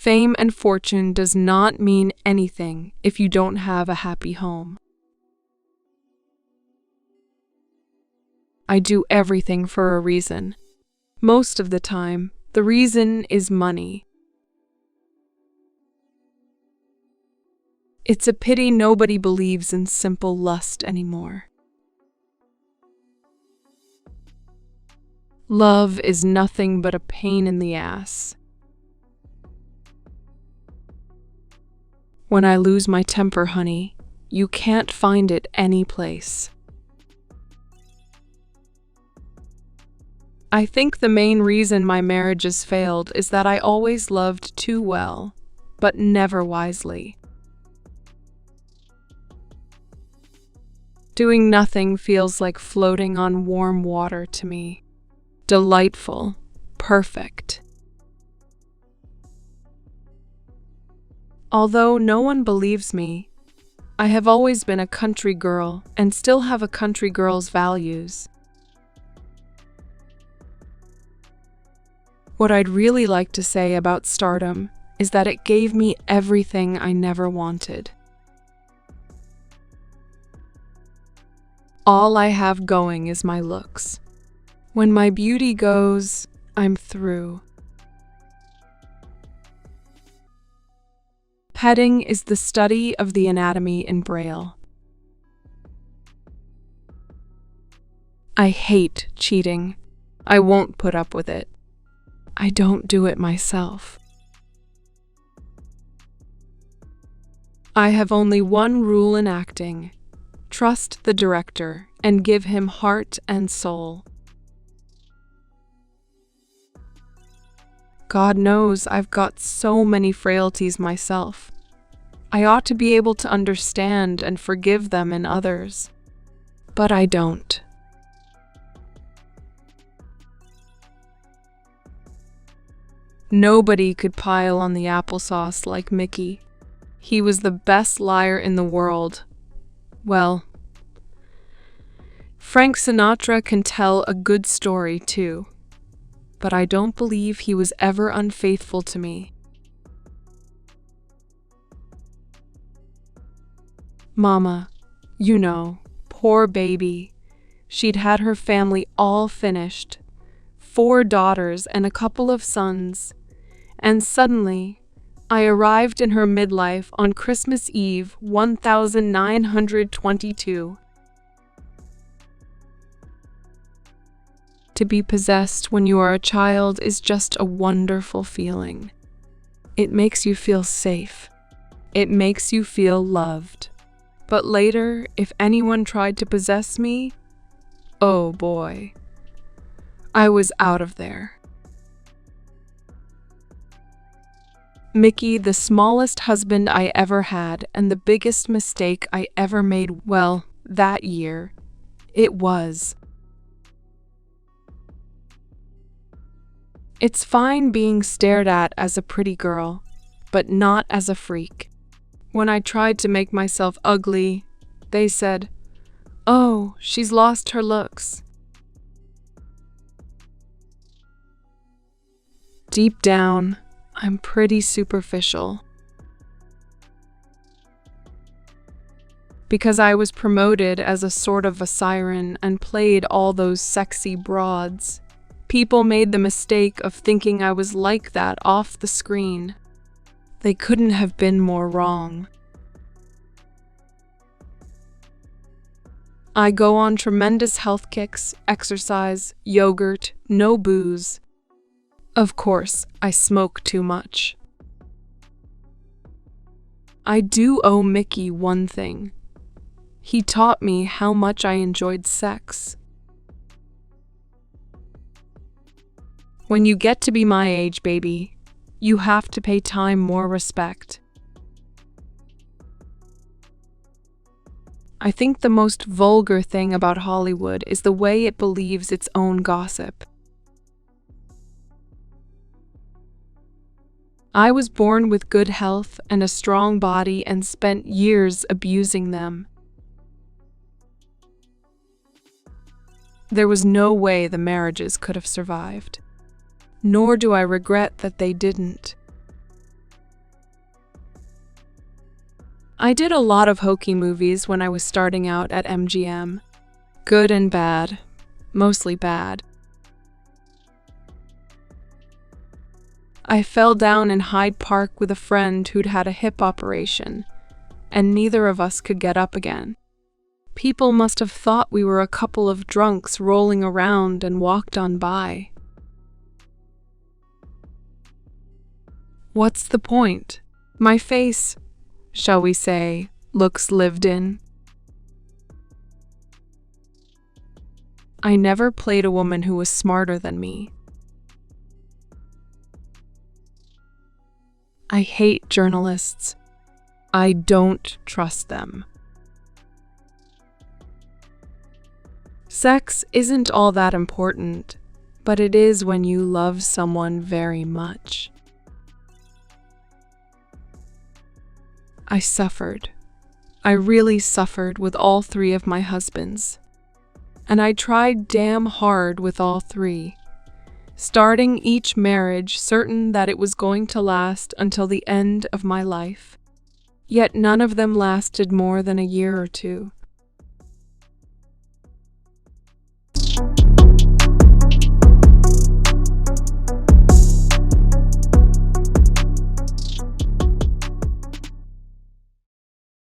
Fame and fortune does not mean anything if you don't have a happy home. I do everything for a reason. Most of the time, the reason is money. It's a pity nobody believes in simple lust anymore. Love is nothing but a pain in the ass. When I lose my temper, honey, you can't find it any place. I think the main reason my marriages failed is that I always loved too well, but never wisely. Doing nothing feels like floating on warm water to me. Delightful, perfect. Although no one believes me, I have always been a country girl and still have a country girl's values. What I'd really like to say about stardom is that it gave me everything I never wanted. All I have going is my looks. When my beauty goes, I'm through. Petting is the study of the anatomy in Braille. I hate cheating. I won't put up with it. I don't do it myself. I have only one rule in acting. Trust the director and give him heart and soul. God knows I've got so many frailties myself. I ought to be able to understand and forgive them in others, but I don't. Nobody could pile on the applesauce like Mickey. He was the best liar in the world. Well, Frank Sinatra can tell a good story too, but I don't believe he was ever unfaithful to me. Mama, you know, poor baby. She'd had her family all finished, 4 daughters and a couple of sons, and suddenly I arrived in her midlife on Christmas Eve, 1922. To be possessed when you are a child is just a wonderful feeling. It makes you feel safe. It makes you feel loved. But later, if anyone tried to possess me, oh boy, I was out of there. Mickey, the smallest husband I ever had and the biggest mistake I ever made, well, that year, it was. It's fine being stared at as a pretty girl, but not as a freak. When I tried to make myself ugly, they said, "Oh, she's lost her looks." Deep down, I'm pretty superficial. Because I was promoted as a sort of a siren and played all those sexy broads, people made the mistake of thinking I was like that off the screen. They couldn't have been more wrong. I go on tremendous health kicks, exercise, yogurt, no booze. Of course, I smoke too much. I do owe Mickey one thing. He taught me how much I enjoyed sex. When you get to be my age, baby, you have to pay time more respect. I think the most vulgar thing about Hollywood is the way it believes its own gossip. I was born with good health and a strong body and spent years abusing them. There was no way the marriages could have survived. Nor do I regret that they didn't. I did a lot of hokey movies when I was starting out at MGM. Good and bad. Mostly bad. I fell down in Hyde Park with a friend who'd had a hip operation, and neither of us could get up again. People must have thought we were a couple of drunks rolling around and walked on by. What's the point? My face, shall we say, looks lived in. I never played a woman who was smarter than me. I hate journalists. I don't trust them. Sex isn't all that important, but it is when you love someone very much. I suffered. I really suffered with all three of my husbands. And I tried damn hard with all three, starting each marriage certain that it was going to last until the end of my life. Yet none of them lasted more than a year or two.